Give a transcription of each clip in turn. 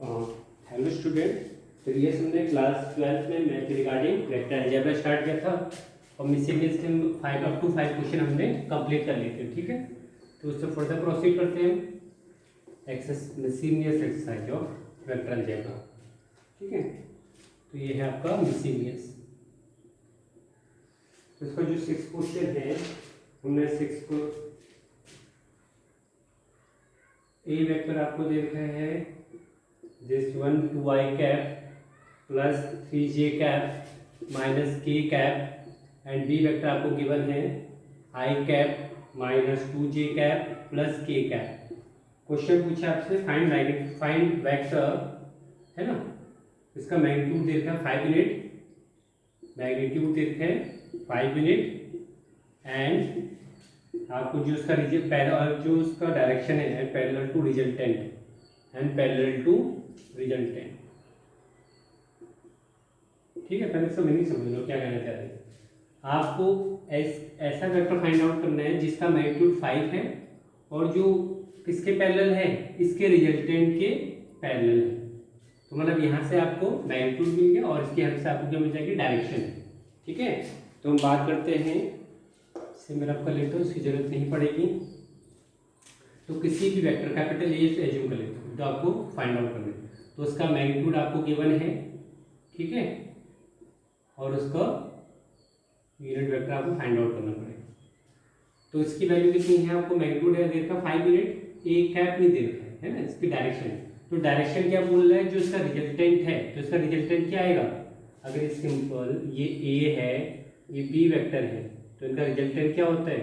Hello student. Previous हमने class 12 में math regarding vector algebra start किया था और मिससेलियस से 5 अप टू 5 क्वेश्चन हमने कंप्लीट कर लिए थे। ठीक है, तो उससे फर्दर प्रोसीड करते हैं मिससेलियस एक्सरसाइज ऑफ वेक्टर अलजेब्रा। ठीक है, तो ये है आपका मिससेलियस। तो इसका जो 6 क्वेश्चन है हमने 6 को ए वेक्टर आपको दे रखा है this 1 2i cap plus 3j cap minus k cap and B vector आपको गिवन है i cap minus 2j cap plus k cap. Question पूछा आपसे फाइंड वेक्टर है ना, इसका मैग्नीट्यूड दे रखा है 5 यूनिट, मैग्नीट्यूड दे रखा है 5 यूनिट एंड आपको जो उसका जो उसका डायरेक्शन है parallel to resultant and parallel to resultant. ठीक है, पहले इसका मीनिंग समझ लो क्या कहना चाह रहे हैं। आपको ऐसा वेक्टर फाइंड आउट करना है जिसका मैग्नीट्यूड 5 है और जो किसके पैरेलल है, इसके रिजल्टेंट के पैरेलल है। तो मतलब यहाँ से आपको मैग्नीट्यूड मिल गया और इसकी हेल्प से आपको क्या मिल जाएगी, डायरेक्शन। ठीक है, तो हम बात करते हैं, इसे मैं रब कर लेता हूँ, इसकी जरूरत नहीं पड़ेगी। तो किसी भी वेक्टर कैपिटल ए से एज्यूम कर लेता हूँ तो आपको फाइंड आउट करना है। तो उसका मैग्नीट्यूड आपको गिवन है, ठीक है, और उसका यूनिट वेक्टर आपको फाइंड आउट करना पड़ेगा। तो इसकी वैल्यू कितनी है, आपको मैग्नीट्यूड है दे रखा 5 यूनिट, ए कैप नहीं दे रखा है ना, इसकी डायरेक्शन। तो डायरेक्शन क्या बोल रहा है, जो इसका रिजल्टेंट है, तो इसका रिजल्टेंट क्या आएगा, अगर सिंपल ये ए है ये बी वेक्टर है तो इनका रिजल्टेंट क्या होता है,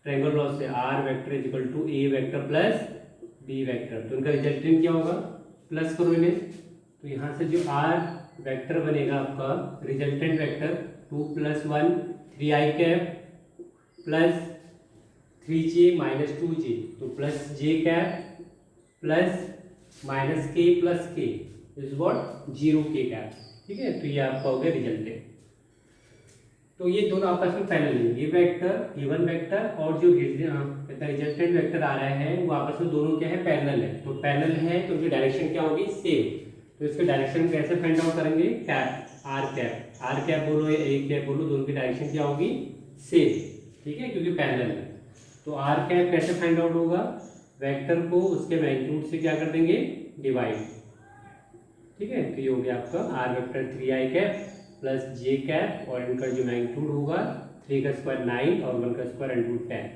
ट्रायंगल लॉ से R vector is equal to A vector plus B vector. तो इनका रिजल्टेंट क्या होगा, प्लस करो इन्हें, तो यहाँ से जो आर वेक्टर बनेगा आपका resultant vector 2 + 1 3i cap plus 3j minus 2j, तो plus j cap plus minus k plus k is what 0k cap. ठीक है, तो ये आपका हो गया रिजल्टेंट। तो ये दोनों आपस में पैरेलल है, ये वेक्टर गिवन वेक्टर और जो रिजल्टेंट वेक्टर आ रहा है वो आपस में दोनों क्या है, पैरेलल है। तो पैरेलल है तो उनकी डायरेक्शन क्या होगी, सेम। तो इसके डायरेक्शन कैसे फाइंड आउट करेंगे, कैप आर कैप बोलो या ए कैप बोलो, दोनों की डायरेक्शन क्या होगी, सेम। ठीक है, क्योंकि पैरेलल है। तो आर कैप कैसे फाइंड आउट होगा, वेक्टर को उसके मैग्नीट्यूड से क्या कर देंगे, डिवाइड। ठीक है, तो ये हो गया आपका R vector 3i cap plus j cap और इनका जो मैग्नीट्यूड होगा 3 का स्क्वायर 9 और 1 का स्क्वायर √10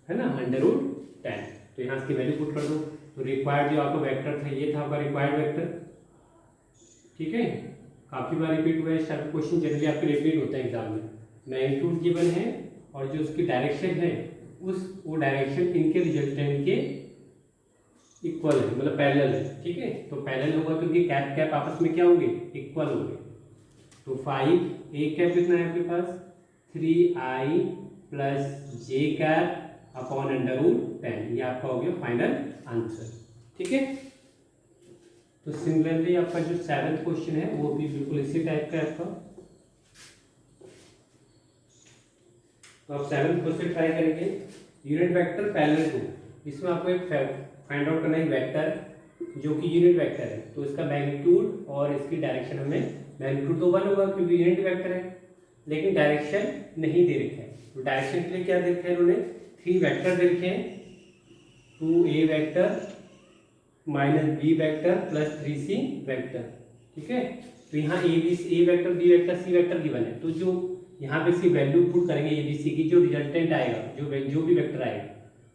है ना, √10। तो यहाँ इसकी वैल्यू पुट कर दो। तो रिक्वायर्ड जो आपका वेक्टर था ये था आपका रिक्वायर्ड वेक्टर। ठीक है, काफ़ी बार रिपीट हुआ है, इस टाइप क्वेश्चन जनरली आपके रिपीट होता है एग्जाम में। मैग्नीट्यूड गिवन है और जो उसकी डायरेक्शन है वो डायरेक्शन इनके रिजल्टेंट के इक्वल है, मतलब पैरेलल है। ठीक है, तो पैरेलल होगा क्योंकि कैप कैप आपस में क्या होंगे, इक्वल होंगे। तो 5 ए कैप कितना है आपके पास 3i plus j cap upon √10, ये आपका हो गया फाइनल आंसर। ठीक है, तो सिमिलरली आपका जो 7th क्वेश्चन है वो भी बिल्कुल इसी टाइप का है आपका। तो आप 7th क्वेश्चन ट्राई करेंगे, यूनिट वेक्टर पैरेलल टू। इसमें आपको एक फाइंड आउट करना है वेक्टर जो कि यूनिट वेक्टर है, तो इसका मैग्नीट्यूड और इसकी डायरेक्शन हमें, मैग्नीट्यूड तो 1 होगा क्योंकि यूनिट वेक्टर है, लेकिन डायरेक्शन नहीं दे रखा है। तो डायरेक्शन के लिए क्या दे रखा है इन्होंने, 3 वेक्टर दे रखे हैं, 2a vector minus b vector plus 3c vector. ठीक है, तो यहाँ A vector B vector C vector given है, तो जो यहाँ पे इसकी वैल्यू पुट करेंगे ए बी सी की, जो रिजल्टेंट आएगा, जो भी वेक्टर आएगा,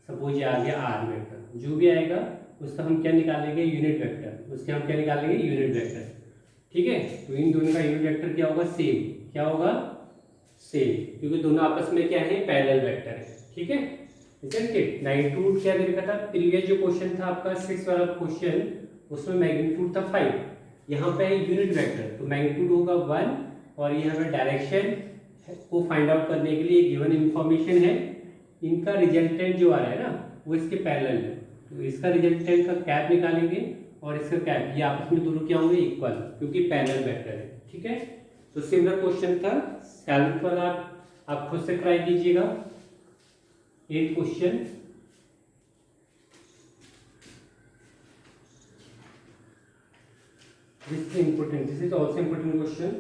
सपोज ये आ गया आर वेक्टर, जो भी आएगा उसका हम क्या निकालेंगे, यूनिट वेक्टर, उसके हम क्या निकालेंगे, यूनिट वेक्टर। ठीक है, तो इन दोनों का यूनिट वेक्टर क्या होगा, सेम। क्या होगा, सेम, क्योंकि दोनों आपस में क्या है, पैरेलल वेक्टर है। ठीक है, मैग्नीट्यूड क्या दे रखा था, प्रीवियस जो क्वेश्चन था आपका 6 वाला क्वेश्चन, उसमें मैग्नीट्यूड था 5, यहाँ पे है यूनिट वेक्टर, तो मैग्नीट्यूड होगा 1 और यहाँ पे डायरेक्शन को फाइंड आउट करने के लिए गिवन इंफॉर्मेशन है, इनका रिजल्टेंट जो आ रहा है ना वो इसके पैरेलल है। तो इसका रिजल्टेंट का कैप निकालेंगे और इसका कैप, ये आपस में दोनों क्या होंगे, इक्वल, क्योंकि पैरेलल वेक्टर है। ठीक है, तो सिमिलर क्वेश्चन था 7th वाला, आप खुद से ट्राई कीजिएगा। 8th question, this is important, this is also important question.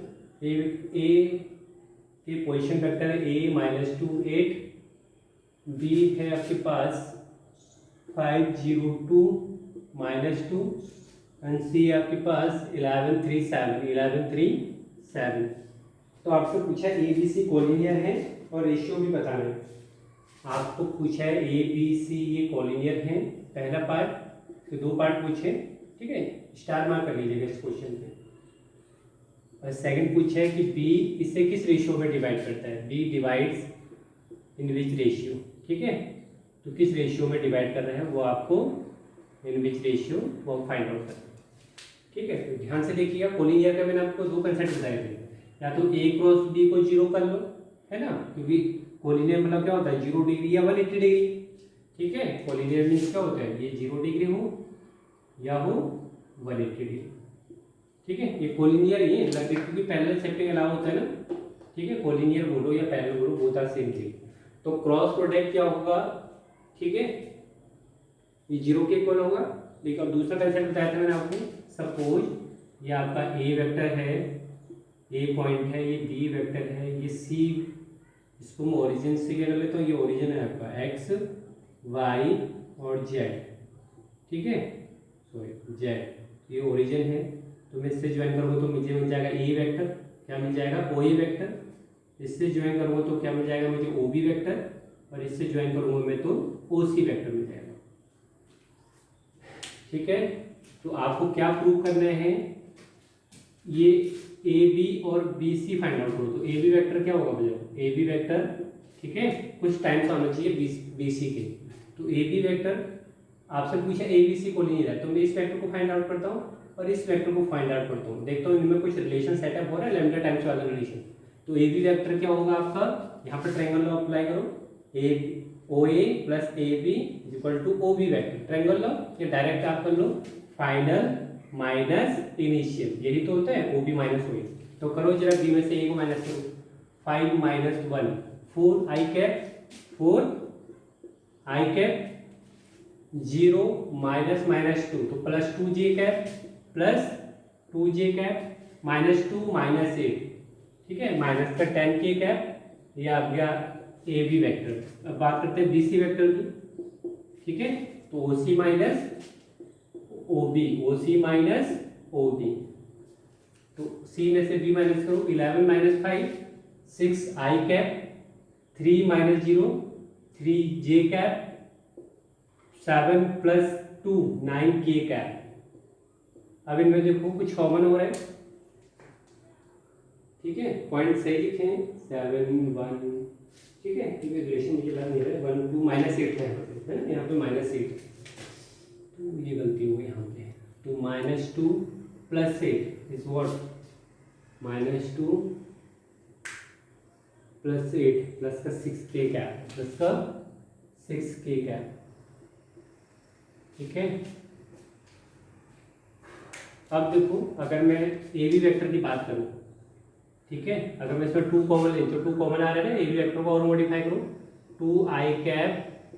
A के पोजिशन वेक्टर है a -2 8, बी है आपके पास 5 0 2 -2 एंड सी है आपके पास 11 3 7 11 3 7। तो आपसे पूछा ए बी सी कोलिनियर है और रेशियो भी बताना है। आपको पूछा है ए बी सी ये कोलिनियर है, पहला पार्ट, तो 2 पार्ट पूछे, ठीक है, स्टार मार्क कर लीजिएगा इस क्वेश्चन पे। और सेकंड पूछा है कि बी इसे किस रेशियो में डिवाइड करता है, B divides in which ratio, ठीक है, तो किस रेशियो में डिवाइड कर रहे हैं वो आपको इन विच रेशियो वो फाइंड आउट करना है, ठीक है। तो ध्यान से देखिएगा, कोलिनियर का मैंने आपको 2 कंसेप्ट बताए थे, या तो ए क्रॉस बी को 0 कर लो, है ना, क्योंकि कोलिनियर मतलब क्या होता है 0 डिग्री या 180 डिग्री, ठीक है। कोलिनियर मीन्स क्या होता है, ये 0 डिग्री हो या हो 180 डिग्री, ठीक है। ये कोलिनियर ही है, मतलब क्योंकि पैरेलल शिफ्टिंग अलाउ होता है ना, ठीक है। कोलिनियर बोलो या पैरेलल बोलो, बोथ आर सेम थिंग। तो क्रॉस प्रोडक्ट क्या होगा, ठीक है, ये 0 के इक्वल होगा। देखो अब दूसरा कंसेप्ट बताया था मैंने आपको, सपोज ये आपका ए वेक्टर है, ए पॉइंट है, ये बी वेक्टर है, ये सी, इसको मैं ओरिजिन से क्या कर लेता हूँ, ये ओरिजिन है आपका एक्स वाई और जेड, ठीक है, सॉरी जेड, ये ओरिजिन है। तो मैं इससे ज्वाइन करूँगा तो मुझे मिल जाएगा ए वेक्टर, क्या मिल जाएगा ओ ए वेक्टर। इससे ज्वाइन करूँगा तो क्या मिल जाएगा मुझे ओ बी वेक्टर, और इससे ज्वाइन करूँगा मैं तो ओ सी वेक्टर मिल जाएगा, ठीक है। तो आपको क्या प्रूव करना है, ये ए बी और बी सी फाइंड आउट करो। तो ए बी वेक्टर क्या होगा भैया, ए बी वेक्टर, ठीक है, कुछ टाइम्स आना चाहिए बी सी के। तो ए बी वेक्टर आपसे पूछा ए बी सी कोलिनियर है, तो मैं इस वेक्टर को फाइंड आउट करता हूँ और इस वेक्टर को फाइंड आउट करता हूँ, देखता हूँ इनमें कुछ रिलेशन सेटअप हो रहा है, लैम्डा टाइम्स वाला रिलेशन। तो ए बी वेक्टर क्या होगा आपका, यहाँ पर ट्रायंगल लॉ अप्लाई करो, A O A plus A B equal to O B vector, triangle law, ये डायरेक्ट आप कर लो, फाइनल माइनस इनिशियल, यही तो होता है ओ बी माइनस ओ ए। तो करो जरा बी में से ए को माइनस करो, 5 - 1 4 आई कैप 4 आई कैप 0 -2 तो +2 J cap plus 2 J cap -2 -8, ठीक है, माइनस का 10 के कैप, ये आ गया ए बी वेक्टर। अब बात करते हैं बी सी वेक्टर की, ठीक है। तो ओ सी माइनस ओ बी, ओ सी माइनस ओ बी, तो सी में से बी माइनस करो, 11 - 5 6 आई कैप 3 - 0 3 जे कैप 7 + 2 9 के कैप। अब इनमें देखो कुछ कॉमन हो रहा है, ठीक है, पॉइंट सही लिखे हैं 7 1, ठीक है, क्योंकि रिलेशन मुझे लग नहीं रहा है, 1 2 -8 है ना, यहाँ पे -8, तो ये गलती हो गई यहाँ पे। तो -2 + 8 इज व्हाट, -2 + 8 प्लस का 6 के कैप, प्लस का 6 के कैप, ठीक है। अब देखो अगर मैं ए बी वेक्टर की बात करूं, ठीक है, अगर मैं इसमें 2 कॉमन ले तो 2 कॉमन आ रहा है ना, ए बी वेक्टर को और मॉडिफाई करो, 2 I cap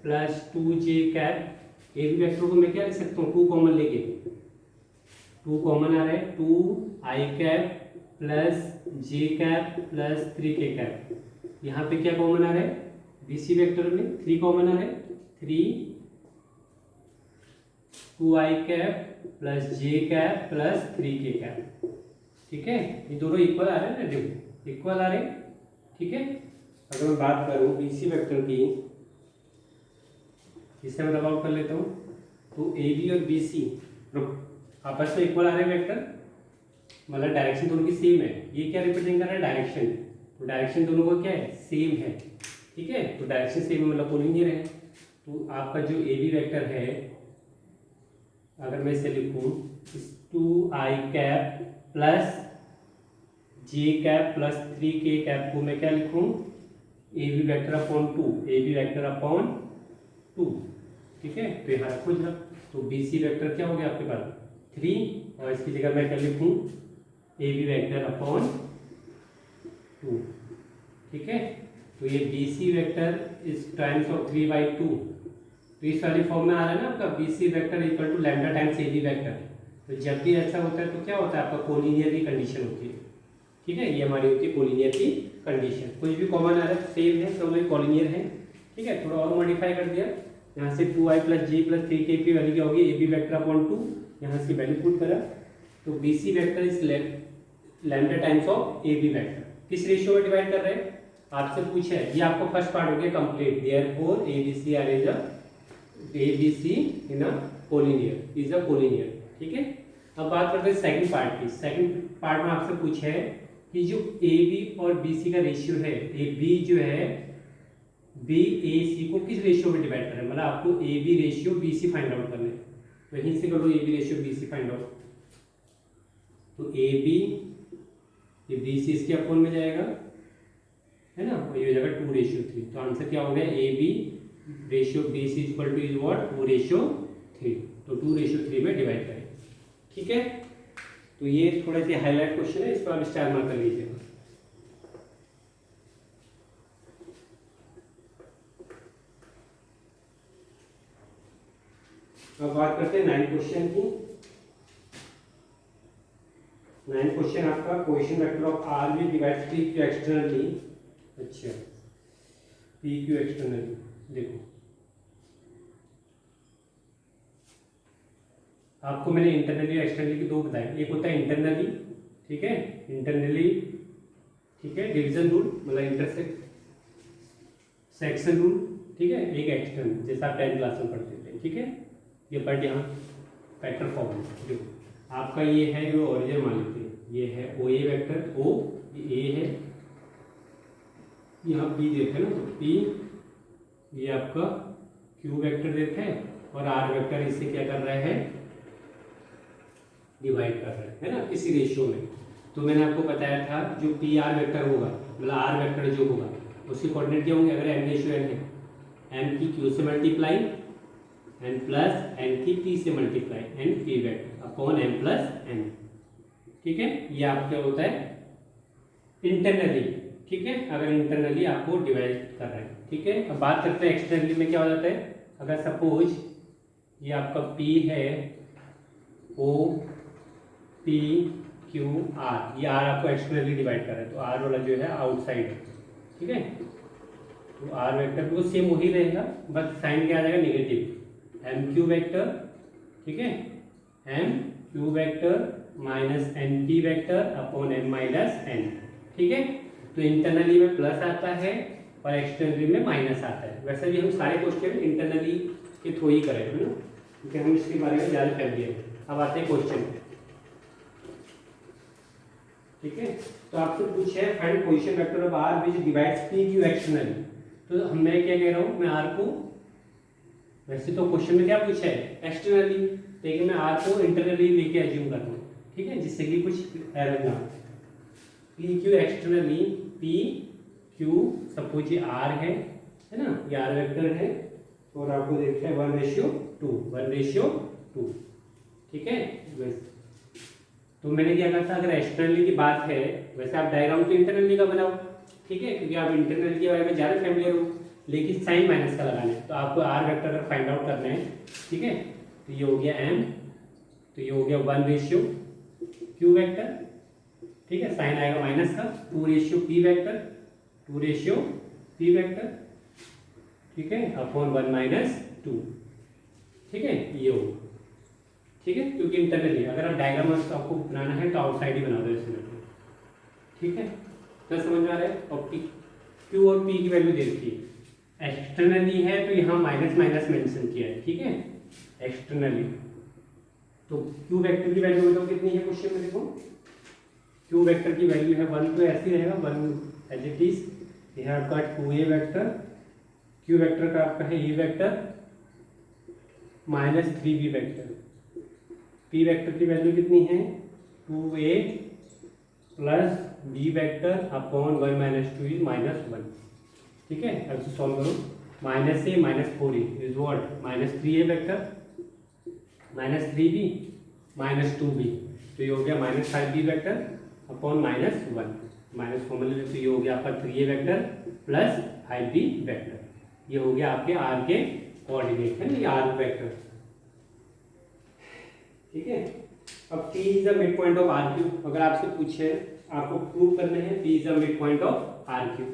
plus 2 J cap. A B vector को मैं क्या लिख सकता हूँ, 2 कॉमन लेके, 2 कॉमन आ रहा है, 2 I cap plus J cap plus 3 K cap. यहाँ पे क्या कॉमन आ रहा है, बी सी वेक्टर में 3 कॉमन आ रहा है, 3 2 I cap plus J cap plus 3 K cap, ठीक है, ये दोनों इक्वल आ रहे हैं ना, देखो इक्वल आ रहे हैं, ठीक है। अगर मैं बात करूँ बी सी वेक्टर की, इसे मैं दबाव कर लेता हूँ, तो ए बी और बी सी आपस में इक्वल आ रहे हैं वेक्टर, मतलब डायरेक्शन दोनों की सेम है। ये क्या रिप्रेजेंट कर रहा है, डायरेक्शन, तो डायरेक्शन दोनों का क्या है, सेम है, ठीक है। तो डायरेक्शन सेम मतलब कोलिनियर है। तो आपका जो ए बी वेक्टर है, अगर मैं इसे लिखूँ 2 I cap plus J cap plus 3 K cap को मैं क्या लिखूँ, A B vector upon 2, A B vector upon 2, ठीक है। तो यहाँ रखो जरा, तो बी सी वेक्टर क्या हो गया आपके पास 3, और इसकी जगह मैं क्या लिखूँ, ए बी वेक्टर अपॉन 2, ठीक है। तो ये B C vector is times of 3/2, तो इस वाली फॉर्म में आ रहा है ना आपका, B C vector equal to lambda times A B vector. तो जब भी ऐसा होता है तो क्या होता है, आपका कोलिनियर की कंडीशन होती है। ठीक है, ये हमारी होती है कोलिनियर की कंडीशन। कुछ भी कॉमन आ रहा है सेम है, सब में कोलिनियर है। ठीक है, थोड़ा और मॉडिफाई कर दिया, यहाँ से 2i + j + 3k की वैल्यू क्या होगी, ab वेक्टर अपॉन 2, यहाँ से वैल्यू पुट करा तो bc vector is lambda times of ab vector. किस रेशियो में डिवाइड कर रहे हैं, आपसे पूछा है, ये आपको फर्स्ट पार्ट हो गया complete. Therefore abc are is abc in a collinear is a collinear. ठीक है, अब बात करते हैं सेकंड पार्ट की। सेकंड पार्ट में आपसे पूछा है कि जो AB और BC का रेशियो है, AB जो है BAC को किस रेशियो में डिवाइड कर रहे हैं, मतलब आपको AB ratio BC find out करना है। तो यहीं से करो AB ratio BC find out. तो AB ये BC इसके अपोन में जाएगा, है ना, और ये हो जाएगा 2:3। तो आंसर क्या हो गया, AB ratio BC is what 2:3। तो 2:3 में डिवाइड करें। ठीक है, तो ये थोड़ा सी हाईलाइट क्वेश्चन है, इस पर आप स्टार मार्क कर लीजिएगा। अब बात करते हैं 9 क्वेश्चन की। 9 क्वेश्चन आपका क्वेश्चन वेक्टर ऑफ आर भी डिवाइड्स पी क्यू एक्सटर्नली। अच्छा, पी क्यू एक्सटर्नली देखो, आपको मैंने इंटरनली और एक्सटर्नली की दो बताए। एक होता है इंटरनली, ठीक है, इंटरनली, ठीक है, डिवीजन रूल मतलब इंटरसेक्ट सेक्शन रूल, ठीक है। एक एक्सटर्नल जैसा आप 10th क्लास में पढ़ते थे, ठीक है। ये पढ़ यहाँ वेक्टर फॉर्म देखो, आपका ये है जो ओरिजिन मान लेते हैं, ये है ओ ए वेक्टर, ओ ये ए है, यहाँ पी देते हैं ना, तो पी ये आपका क्यू वेक्टर देते हैं और आर वेक्टर इससे क्या कर रहा है, डिवाइड कर रहे हैं ना किसी रेशियो में। तो मैंने आपको बताया था जो पी आर वेक्टर होगा, मतलब आर वेक्टर जो होगा उसके कोऑर्डिनेट क्या होंगे, अगर एम रेशियो एन है, एम की क्यू से मल्टीप्लाई एन प्लस एन की पी से multiply N P vector upon M plus N. ठीक है, ये आपका होता है इंटरनली, ठीक है, अगर इंटरनली आपको डिवाइड कर रहे हैं। ठीक है, अब बात करते हैं एक्सटर्नली में क्या हो जाता है। अगर सपोज ये आपका पी है, ओ पी क्यू आर, ये आर आपको एक्सटर्नली डिवाइड कर रहा है, तो आर वाला जो है आउटसाइड है, ठीक है। तो आर वेक्टर भी सेम वही रहेगा, बस साइन क्या आ जाएगा, नेगेटिव एम क्यू वेक्टर, ठीक है, M Q vector minus N P vector upon M minus N. ठीक है, तो इंटरनली में प्लस आता है और एक्सटर्नली में माइनस आता है। वैसे भी हम सारे क्वेश्चन इंटरनली के थ्रू ही करेंगे ना, क्योंकि हम इसके बारे में ज़्यादा फैमिली है। अब आते हैं क्वेश्चन, ठीक है। तो आपसे पूछे है find position vector of R which divides P Q externally. तो मैं क्या कह रहा हूँ, मैं आर को, वैसे तो क्वेश्चन में क्या पूछा है एक्सटर्नली, लेकिन मैं आर को इंटरनली लेके एज्यूम कर रहा हूँ, ठीक है, जिससे कि कुछ एरर ना हो। P Q externally, P Q suppose ये आर है ना, ये आर वेक्टर है और आपको देखना है 1:2, ठीक है। वैसे तो मैंने क्या कहा था, अगर एक्सटर्नली की बात है, वैसे आप डायग्राम तो इंटरनली का बनाओ, ठीक है, क्योंकि आप इंटरनल के बारे में ज़्यादा फैमिलियर हो, लेकिन साइन माइनस का लगाना है। तो आपको आर वेक्टर अगर फाइंड आउट करना है, ठीक है, तो ये हो गया एम, तो ये हो गया 1:क्यू वेक्टर, ठीक है, साइन आएगा माइनस का, 2:p वेक्टर, 2:p वेक्टर, ठीक है, अपॉन 1-2, ठीक है, ये होगा, ठीक है, क्योंकि इंटरनली अगर आप डायग्राम आपको बनाना है तो आउटसाइड ही बना दो इसमें, ठीक है। तो समझ में आ रहा है। और पी क्यू और पी की वैल्यू दे रखी है, एक्सटर्नली है तो यहाँ माइनस माइनस मेंशन किया है, ठीक है, एक्सटर्नली। तो क्यू वेक्टर की वैल्यू बताओ कितनी है क्वेश्चन में, देखो क्यू वेक्टर की वैल्यू है 1, तो ऐसे ही रहेगा 1 एज इट इज। यहाँ आपका 2a वेक्टर, क्यू वेक्टर का आपका है A vector minus 3b vector, P vector की वैल्यू कितनी है 2a plus B vector upon 1-2 is -1, ठीक है। अब सॉल्व करो, -a -4a is what, -3a vector -3b -2b, तो ये हो गया -5b वेक्टर अपॉन -1, माइनस फॉर्मूले तो ये हो गया आपका 3a vector plus 5b vector, ये हो गया आपके आर के कोऑर्डिनेट है ना, ये आर वेक्टर, ठीक है। अब P is the midpoint of R Q. अगर आपसे पूछे आपको प्रूव करने हैं P is the midpoint of R Q,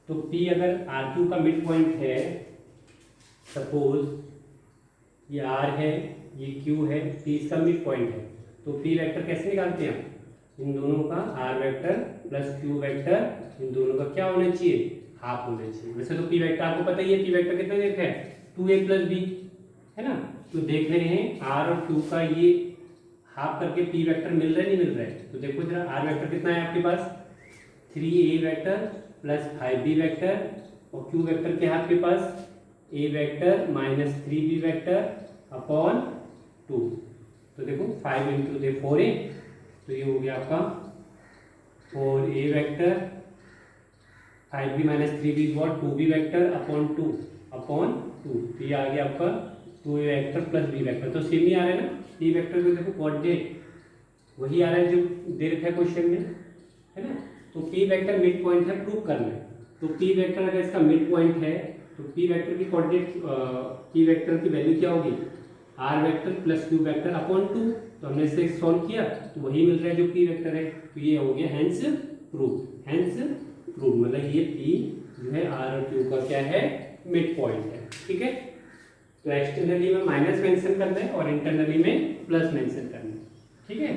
तो P अगर आर क्यू का मिड पॉइंट है, सपोज ये R है, ये Q है, P इसका मिड पॉइंट है, तो P वेक्टर कैसे निकालते हैं? इन दोनों का R vector plus Q vector, इन दोनों का क्या होना चाहिए? हाफ होना चाहिए। वैसे तो P वेक्टर आपको पता ही है, P वेक्टर कितना देख है? 2a प्लस b, है ना। तो देख रहे हैं R और Q का ये हाफ करके P वेक्टर मिल रहा है नहीं मिल रहा है? तो देखो जरा R वेक्टर कितना है आपके पास? 3a vector plus 5b vector, और Q वेक्टर क्या है आपके पास? a vector minus 3b vector upon 2। तो देखो 5 इंटू दे 4a, तो ये हो गया आपका 4a vector, 5b minus 3b what 2b vector upon 2 upon 2। तो ये आ गया आपका 2a vector plus b vector. तो सेम ही आ रहा है ना, p वेक्टर को देखो कोऑर्डिनेट वही आ रहा है जो दे रखा है क्वेश्चन में, है ना। तो p वेक्टर मिड पॉइंट है, प्रूव करना है। तो p वेक्टर अगर इसका मिड पॉइंट है तो p वेक्टर की कोऑर्डिनेट p वेक्टर की वैल्यू क्या होगी? r vector plus q vector upon 2। तो हमने इसे सॉल्व किया तो वही मिल रहा है जो p वेक्टर है। तो ये हो गया हेंस प्रूव, हेंस प्रूव, मतलब ये p जो है r और q का क्या है? मिड पॉइंट है, ठीक है। तो एक्सटर्नली में माइनस मेंशन करना है और इंटरनली में प्लस मेंशन करना है, ठीक है।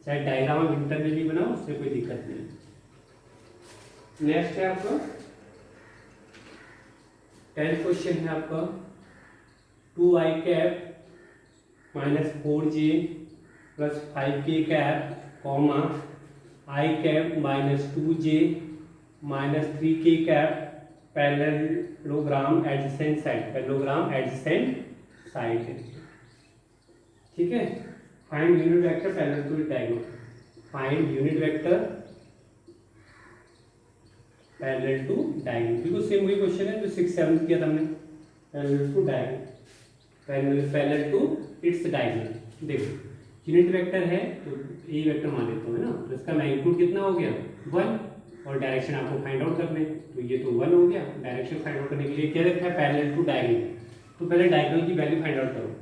चाहे डायग्राम आप इंटरनली बनाओ, उससे कोई दिक्कत नहीं। नेक्स्ट है आपका 10th क्वेश्चन है आपका 2i cap minus 4j plus 5k cap comma i cap minus 2j minus 3k cap parallelogram adjacent side, parallelogram adjacent side है, ठीक है। Find unit vector parallel to diagonal, find unit vector parallel to diagonal. बिल्कुल same वही question है जो 6th 7th किया था हमने, parallel to diagonal, parallel to its diagonal. देखो यूनिट वेक्टर है तो ए वेक्टर मान लेते हो, है ना। तो इसका मैग्नीट्यूड कितना हो गया? 1, और डायरेक्शन आपको फाइंड आउट करने, तो ये तो 1 हो गया। डायरेक्शन फाइंड आउट करने के लिए क्या रखा है? Parallel to diagonal. तो पहले डायगोनल की वैल्यू फाइंड आउट करो।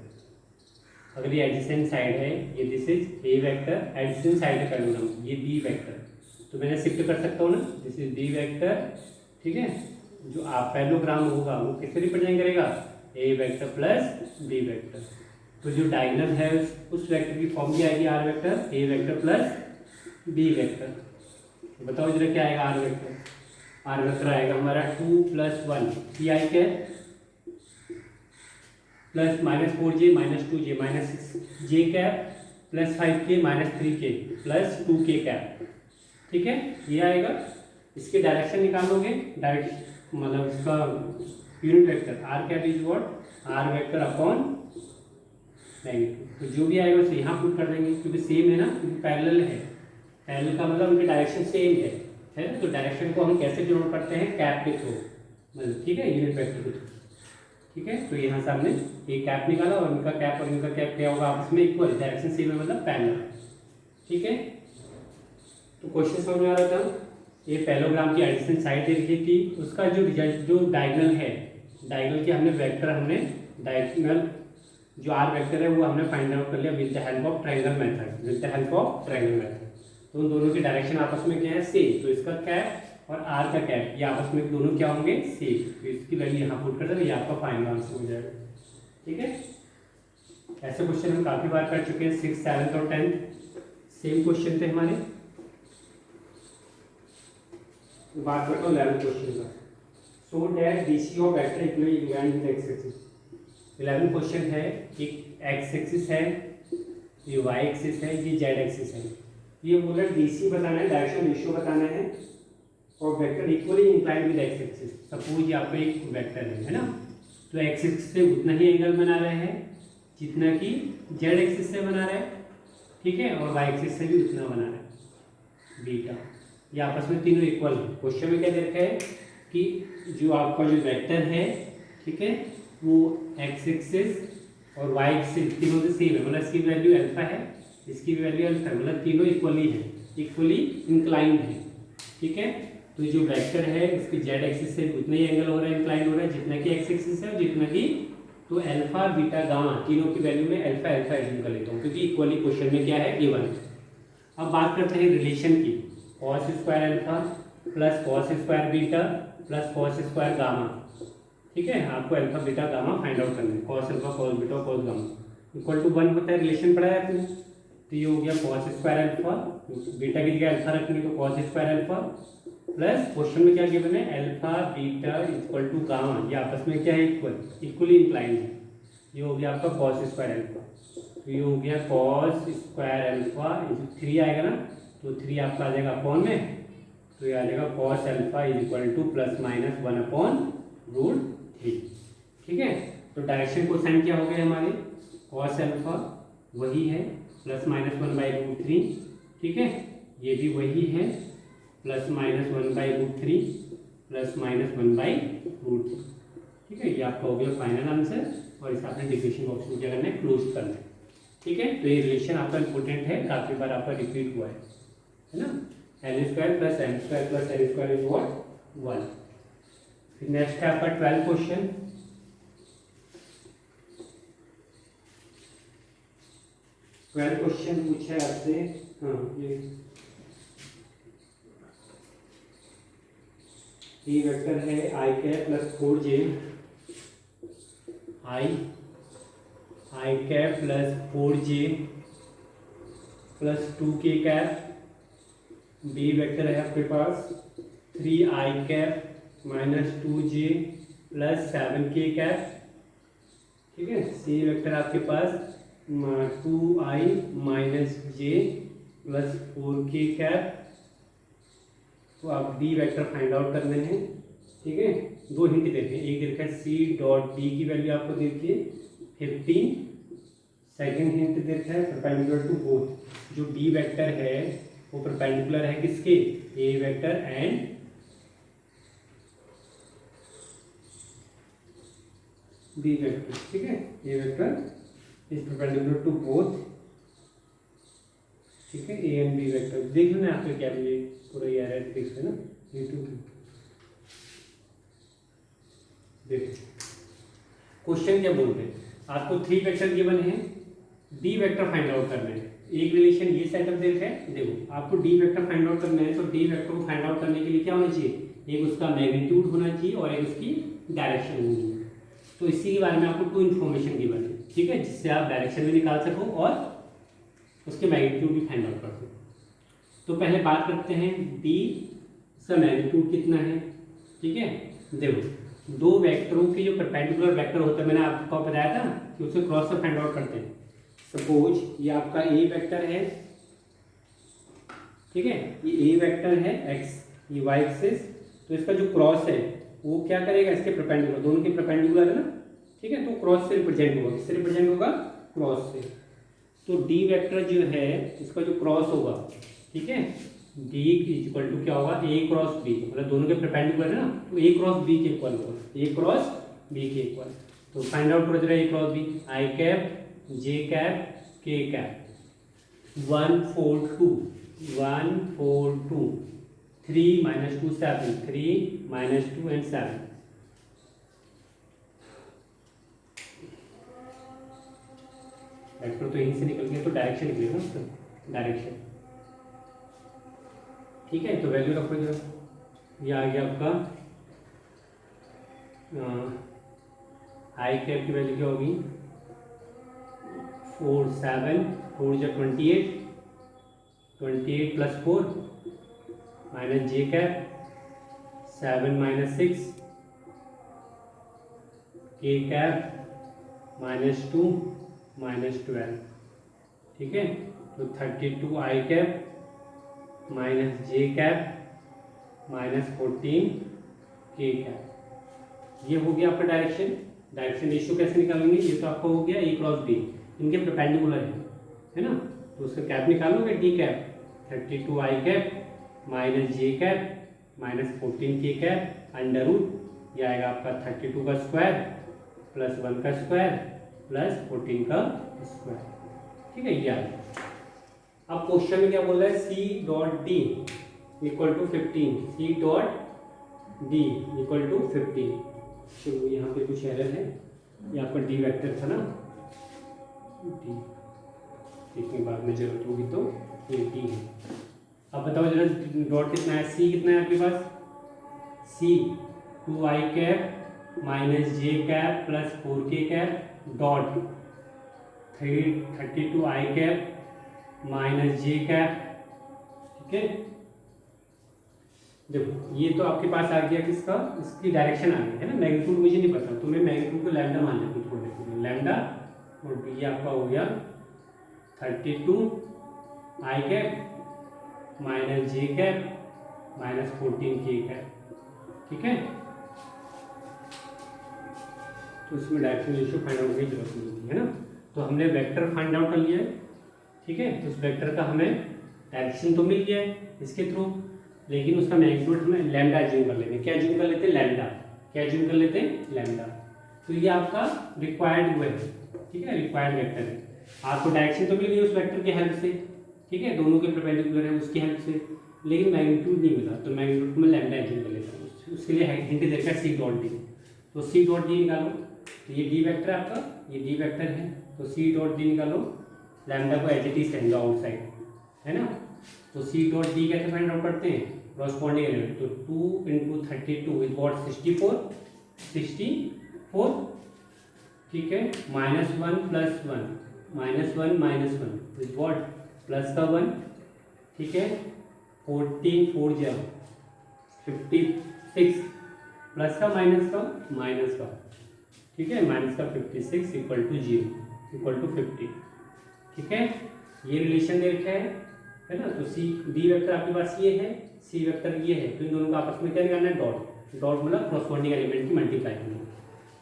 अगर ये एडजेसेंट साइड है, ये this is a vector, adjacent side है पैरेललोग्राम, ये बी वेक्टर, तो मैंने शिफ्ट कर सकता हूँ ना, दिस इज बी वेक्टर, ठीक है। जो आप पैरेललोग्राम होगा वो किससे रिप्रेजेंट करेगा? ए वेक्टर प्लस बी वेक्टर। तो जो डायगोनल है उस वेक्टर की फॉर्म क्या आएगी? R vector, A vector plus B vector. बताओ जरा क्या आएगा आर वेक्टर? आर वेक्टर आएगा हमारा 2 + 1 पी आई के plus minus 4j minus 2j minus 6j cap plus 5k minus 3k plus 2k cap, ठीक है। ये आएगा। इसके डायरेक्शन निकालोगे, डायरेक्ट मतलब इसका unit vector R cap is what? R vector upon magnitude. तो जो भी आएगा उसे यहाँ पुट कर देंगे, क्योंकि सेम है ना, क्योंकि पैरेलल है। पैरेलल का मतलब उनकी डायरेक्शन सेम है ना। तो डायरेक्शन को हम कैसे डिनोट करते हैं? कैप के थ्रू, मतलब ठीक है, यूनिट वेक्टर के थ्रू, ठीक है। तो यहाँ से हमने एक कैप निकाला और इनका कैप क्या होगा? आपस में इक्वल, डायरेक्शन सेम है मतलब पैरेलल, ठीक है। तो क्वेश्चन समझ में आ रहा था। ये पैरेललोग्राम की एडजेसेंट साइड दे रखी थी, उसका जो डायगोनल है, डायगोनल के हमने वेक्टर, हमने डायगोनल जो आर वेक्टर है वो हमने फाइंड आउट कर लिया with the help of triangle method, with the help of triangle method. तो उन दोनों की डायरेक्शन आपस में क्या है? सेम। तो इसका कैप और आर का कैप ये आपस में दोनों क्या होंगे? सेम। तो इसकी वैल्यू यहाँ पुट कर देंगे, ये आपका फाइनल आंसर हो जाएगा, ठीक है। ऐसे क्वेश्चन हम काफ़ी बार कर चुके हैं, 6th 7th और 10th सेम क्वेश्चन थे हमारे। बात करता हूँ 11th क्वेश्चन का। So that DC of vector equally inclined with x axis. 11th question है, एक एक्स एक्सिस है, ये वाई एक्सिस है, ये जेड एक्सिस है। ये बोला डीसी बताना है, डायरेक्शन रेशियो बताना है, और vector equally inclined with x axis. Suppose ये आपका एक वेक्टर है ना, तो एक्स एक्सिस से उतना ही एंगल बना रहे हैं जितना कि जेड एक्सिस से बना रहे हैं, ठीक है, और वाई एक्सिस से भी उतना बना रहे हैं बीटा। ये आपस में तीनों इक्वल है। क्वेश्चन में क्या दे रखा है कि जो आपका जो वेक्टर है, ठीक है, वो एक्स एक्सिस और वाई एक्सिस तीनों से सेम है, मतलब इसकी वैल्यू अल्फा है, इसकी वैल्यू अल्फा है, मतलब तीनों इक्वली है, इक्वली इंक्लाइंड है, ठीक है। तो जो वेक्टर है इसकी जेड एक्सिस से उतना ही एंगल हो रहा है, इंक्लाइंड हो रहा है जितना कि एक्स एक्सिस है और जितना कि तो अल्फा बीटा गामा तीनों की वैल्यू में अल्फा अल्फा एज्यूम कर लेता हूँ, क्योंकि इक्वली क्वेश्चन में क्या है, गिवन है। अब बात करते हैं रिलेशन की। Cos square alpha plus cos square beta plus cos square gamma, ठीक है। आपको alpha beta gamma find out करना है। Cos alpha cos beta cos gamma equal to 1 होता है, रिलेशन पढ़ा है आपने। तो ये हो गया कॉस स्क्वायर अल्फा, बीटा की जगह अल्फा रखेंगे तो cos square alpha plus question में क्या गिवन है, alpha beta equal to gamma, ये आपस में क्या है, इक्वली इंक्लाइंड है। ये हो गया आपका कॉस स्क्वायर अल्फा, तो ये हो गया कॉस स्क्वायर अल्फा, 3 आएगा ना, तो 3 आपका आ जाएगा अपॉन में, तो ये आ जाएगा cos alpha is equal two plus minus 1/√3, ठीक है। तो डायरेक्शन को साइन क्या हो गया हमारे, कॉस अल्फा वही है प्लस माइनस 1/√3, ठीक है। ये भी वही है प्लस माइनस 1/√3 प्लस माइनस 1/√3, ठीक है। ये आपका हो गया फाइनल आंसर, और इस आपने डिफिनेशन बॉक्स में क्या करना है, क्लोज करना है, ठीक है। तो ये रिलेशन आपका इंपॉर्टेंट है, काफी बार आपका रिपीट हुआ है ना। N square plus M square plus N square is what 1। फिर नेक्स्ट है आपका 12 क्वेश्चन। क्वेश्चन पूछा है आपसे, हाँ ये वेक्टर है I cap plus 4j, I cap plus 4j plus 2k cap. B vector है आपके पास 3i cap minus 2j plus 7k cap, ठीक है। सी वेक्टर आपके पास 2i minus j plus 4k cap. तो आप डी वेक्टर फाइंड आउट करने हैं, ठीक है। 2 हिंट देते हैं, एक देखा है सी डॉट डी की वैल्यू आपको देखी है 15। सेकेंड हिंट देखा है परपेंडिकुलर टू बोथ, जो बी वेक्टर है वो परपेंडिकुलर है किसके, A vector and B vector, ठीक है। A vector is perpendicular to both, ठीक है, ए एंड बी वेक्टर। देख लो ना आपके क्या ये पूरा ये एरर फिक्स है ना, ये टू देखो क्वेश्चन क्या बोल रहे हैं, आपको 3 वेक्टर गिवन है, डी वेक्टर फाइंड आउट करना है। एक रिलेशन ये सेटअप देखा है, देखो आपको डी वेक्टर फाइंड आउट करना है, तो डी वेक्टर को फाइंड आउट करने के लिए क्या होना चाहिए, एक उसका मैग्नीट्यूड होना चाहिए और एक उसकी डायरेक्शन होनी चाहिए। तो इसी के बारे में आपको 2 इन्फॉर्मेशन गिवन है, ठीक है, जिससे आप डायरेक्शन भी निकाल सको और उसके मैग्नीट्यूड भी फाइंड आउट कर सको। तो पहले बात करते हैं डी, इसका मैग्नीट्यूड कितना है, ठीक है। देखो 2 वेक्टरों के जो परपेंडिकुलर वेक्टर होता है, मैंने आपको बताया था कि उसे क्रॉस से फाइंड आउट करते हैं। सपोज ये आपका ए वेक्टर है, ठीक है, ये ए वेक्टर है एक्स, ये वाई एक्सिस, तो इसका जो क्रॉस है वो क्या करेगा, इसके परपेंडिकुलर, दोनों के परपेंडिकुलर है ना, ठीक है। तो क्रॉस से रिप्रेजेंट होगा, किससे रिप्रेजेंट होगा, क्रॉस से। तो डी वेक्टर जो है इसका जो क्रॉस होगा, ठीक है, डी इक्वल टू क्या होगा, ए क्रॉस बी, मतलब दोनों के परपेंडिकुलर है ना, तो ए क्रॉस बी के इक्वल होगा, ए क्रॉस बी के इक्वल। तो फाइंड आउट करो जरा ए क्रॉस बी, आई कैप जे कैप के cap 1 4 2 1 4 2 3 minus 2 7 3 minus 2 and 7। Vector तो यहीं से निकल गया, तो डायरेक्शन निकलेगा उसका, डायरेक्शन, ठीक है। तो वैल्यू रखो जरा, ये आ गया आपका आई कैप की वैल्यू क्या होगी, 4 7 4 जा 28 28 plus 4 minus J cap 7 minus 6 के कैप माइनस 2 माइनस 12, ठीक है। तो 32 आई cap minus J cap minus 14 के कैप। ये हो गया आपका डायरेक्शन। डायरेक्शन रेशियो कैसे निकालेंगे, ये तो आपका हो गया ए क्रॉस बी, इनके परपेंडिकुलर है ना, तो उसका कैप निकालोगे डी कैप 32 आई cap minus J cap minus 14 के कैप अंडर रूट, ये आएगा आपका 32 का स्क्वायर प्लस 1 का स्क्वायर प्लस 14 का स्क्वायर, ठीक है, ये आ गया। अब क्वेश्चन में क्या बोल रहा है, C dot D equal to 15, C dot D equal to 15। चलो यहाँ पे कुछ एरर है, ये आपका डी वेक्टर था ना, डी, देखने बाद में जरूरत होगी तो ये डी है। अब बताओ जरा डॉट कितना है, सी कितना है आपके पास, C 2i cap minus J cap plus 4k cap dot 32i cap minus J cap. ठीक है, देखो ये तो आपके पास आ गया किसका, इसकी डायरेक्शन आ गई है ना, मैग्नीट्यूड मुझे नहीं पता तो मैं मैग्नीट्यूड को लैम्डा मान लेता हूँ थोड़े देर लैम्डा, और ये आपका हो गया 32i cap minus J cap minus 14k cap. ठीक है, तो इसमें डायरेक्शन रेशियो फाइंड आउट की जरूरत नहीं होती है ना, तो हमने वेक्टर फाइंड आउट कर लिया है। ठीक है, तो उस वेक्टर का हमें डायरेक्शन तो मिल गया है इसके थ्रू, लेकिन उसका मैग्नीट्यूड हमें लैम्डा एज्यूम कर लेते हैं। क्या एज्यूम कर लेते हैं, लैम्डा। क्या एज्यूम कर लेते हैं, लैम्डा। तो ये आपका रिक्वायर्ड हुआ है। ठीक है, रिक्वायर्ड वेक्टर है। आपको डायरेक्शन तो मिल गई उस वेक्टर की हेल्प से, ठीक है, दोनों के परपेंडिकुलर है उसकी हेल्प से, लेकिन मैग्नीट्यूड नहीं मिला, तो मैग्नीट्यूड को मैं लैम्डा एज्यूम कर लेता हूँ। उसके लिए हिंट दे रखा है सी डॉट डी, तो सी डॉट डी निकालो। तो ये डी वेक्टर है आपका, ये डी वेक्टर है, तो सी डॉट डी निकालो। लैम्डा को एज इट इज रहेगा आउटसाइड, है ना। तो सी डॉट डी कैसे फाइंड आउट करते हैं, कॉरस्पॉन्डिंग एलिमेंट, तो 2 इंटू 32 इज वॉट 64। ठीक है, -1 + 1 -1 इज वॉट प्लस का 1। ठीक है, 14 4 जा 56 प्लस का माइनस का। ठीक है, माइनस का 56 इक्वल टू 0 इक्वल टू 50। ठीक है, ये रिलेशन दे रखा है ना। तो सी डी वेक्टर आपके पास ये है, सी वेक्टर ये है, तो इन दोनों का आपस में क्या निकालना है, डॉट। डॉट मतलब कॉरस्पॉन्डिंग एलिमेंट की मल्टीप्लाई करनी है।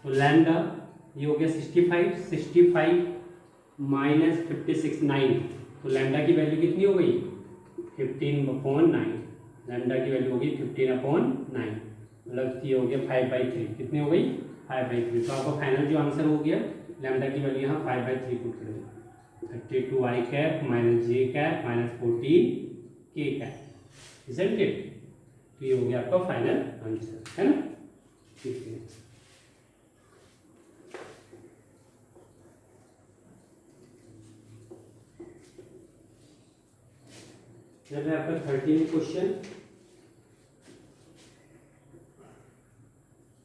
तो लैम्डा ये हो गया 65 माइनस 56 9, तो लैम्डा की वैल्यू कितनी हो गई 15/9। लैम्डा की वैल्यू हो गई 15/9, मतलब ये हो गया 5/3। कितनी हो गई 5/3। तो आपका फाइनल जो आंसर हो गया, लैम्डा की वैल्यू यहाँ 5/3 पुट कर दो, 32i cap minus J cap minus 14k cap, isn't it. तो ये हो गया आपका फाइनल आंसर, है ना। ठीक है, चल है आपका 13 question.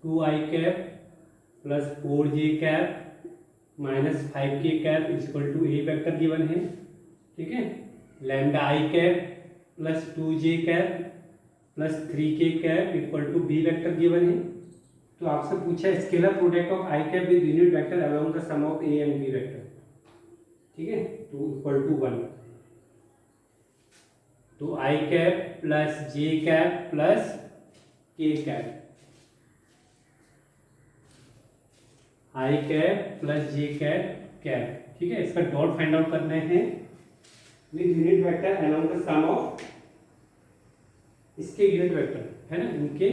2i cap plus 4j cap minus 5k cap is equal to A vector given है। ठीक है, lambda I cap plus 2j cap plus 3k cap equal to B vector given है। तो आपसे पूछा है scalar product of I cap with unit vector along the sum of A and B vector. ठीक है, तो इक्वल टू 1। तो I cap plus J cap plus के cap, I cap plus J cap. ठीक है, इसका डॉट फाइंड आउट करना है with unit vector along the sum of, इसके यूनिट वेक्टर है ना, इनके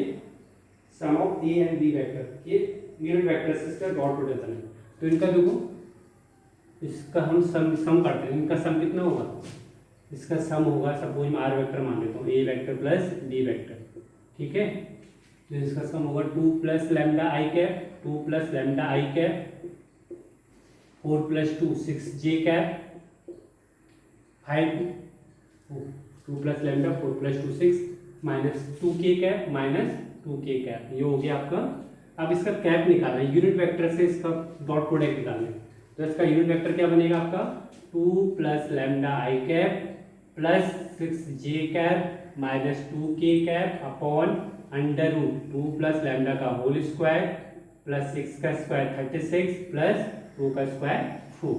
sum of A and B vector के यूनिट वेक्टर से इसका डॉट प्रोडक्ट है। तो इनका देखो, इसका हम सम करते हैं, इनका सम कितना होगा, इसका सम होगा, सपोज मैं आर वेक्टर मान लेता हूँ, A vector plus D vector. ठीक है, तो इसका सम होगा 2 + lambda I cap, 2 + lambda I cap, 4 + 2 6j cap, 5 2 + lambda 4 + 2 6 minus 2k cap minus 2k cap. ये हो गया आपका। अब इसका कैप निकालना है, यूनिट वेक्टर से इसका डॉट प्रोडक्ट निकालना है। तो इसका यूनिट वेक्टर क्या बनेगा आपका, 2 + lambda I cap plus 6j cap minus 2k cap upon √ 2 + lambda का होल स्क्वायर प्लस 6 का स्क्वायर 36 प्लस 2 का स्क्वायर 4।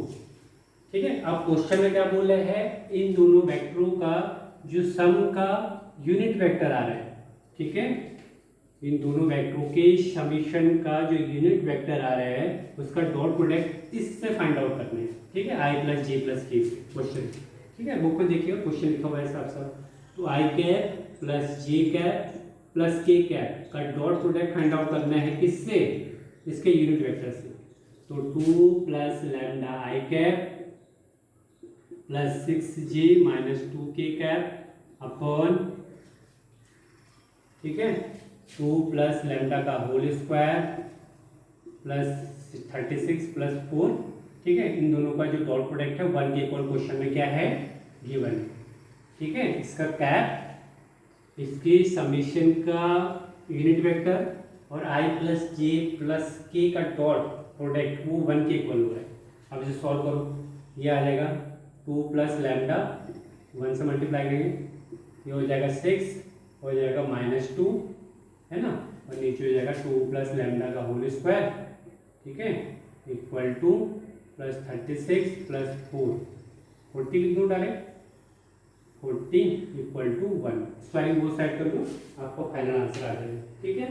ठीक है, अब क्वेश्चन में क्या बोल रहे हैं, इन दोनों वेक्टरों का जो सम का यूनिट वेक्टर आ रहा है। ठीक है, इन दोनों वेक्टरों के समीशन का जो यूनिट वेक्टर आ रहा है उसका डॉट प्रोडक्ट इससे फाइंड आउट करना है। ठीक है, i + j + k क्वेश्चन। ठीक है, बुक में देखिएगा क्वेश्चन लिखा हुआ है साफ साफ। तो I cap plus J cap plus के कैप का डॉट प्रोडक्ट फाइंड आउट करना है किससे, इसके यूनिट वेक्टर से। तो 2 + lambda I cap plus 6j minus 2k cap upon, ठीक है, 2 + लैम्डा का होल स्क्वायर प्लस 36 प्लस 4, ठीक है। इन दोनों का जो डॉट प्रोडक्ट है 1 के इक्वल क्वेश्चन में क्या है, गिवन, ठीक है। इसका कैप, इसकी समेशन का यूनिट वेक्टर और i प्लस जे प्लस के का डॉट प्रोडक्ट वो 1 के इक्वल हो रहा है। अब इसे सॉल्व करो, ये आ जाएगा 2 प्लस लैम्डा, 1 से मल्टीप्लाई करेंगे, ये हो जाएगा 6, हो जाएगा -2, है ना, और नीचे हो जाएगा 2 प्लस लैम्डा का होल स्क्वायर, ठीक है, इक्वल टू प्लस 36 प्लस 4, 40 लिख दो direct, 40 equal to 1। Squaring both side कर दो, आपको फाइनल आंसर आ जाएगा, ठीक है।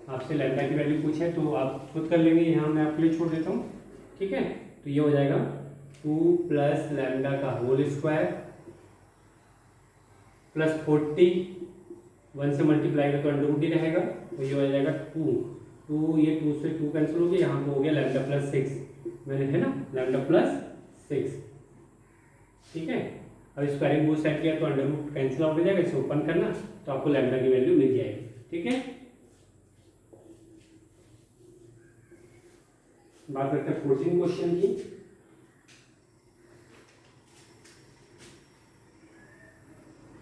आपसे लैम्डा की वैल्यू पूछा है तो आप खुद कर लेंगे, यहाँ मैं आपके लिए छोड़ देता हूँ, ठीक है। तो ये हो जाएगा 2 प्लस लैम्डा का होल स्क्वायर प्लस 40, 1 से मल्टीप्लाई का तो अंडर रूट ही रहेगा, तो ये हो जाएगा 2, ये 2 से 2 कैंसिल हो गया, यहाँ पे हो गया लैम्डा प्लस 6, मैंने है ना लैम्डा प्लस 6, ठीक है। अब स्क्वायरिंग बोथ साइड किया तो अंडर रूट कैंसिल आउट हो जाएगा, इसे ओपन करना तो आपको लैम्डा की वैल्यू मिल जाएगी, ठीक है। बात करते हैं 14 क्वेश्चन की।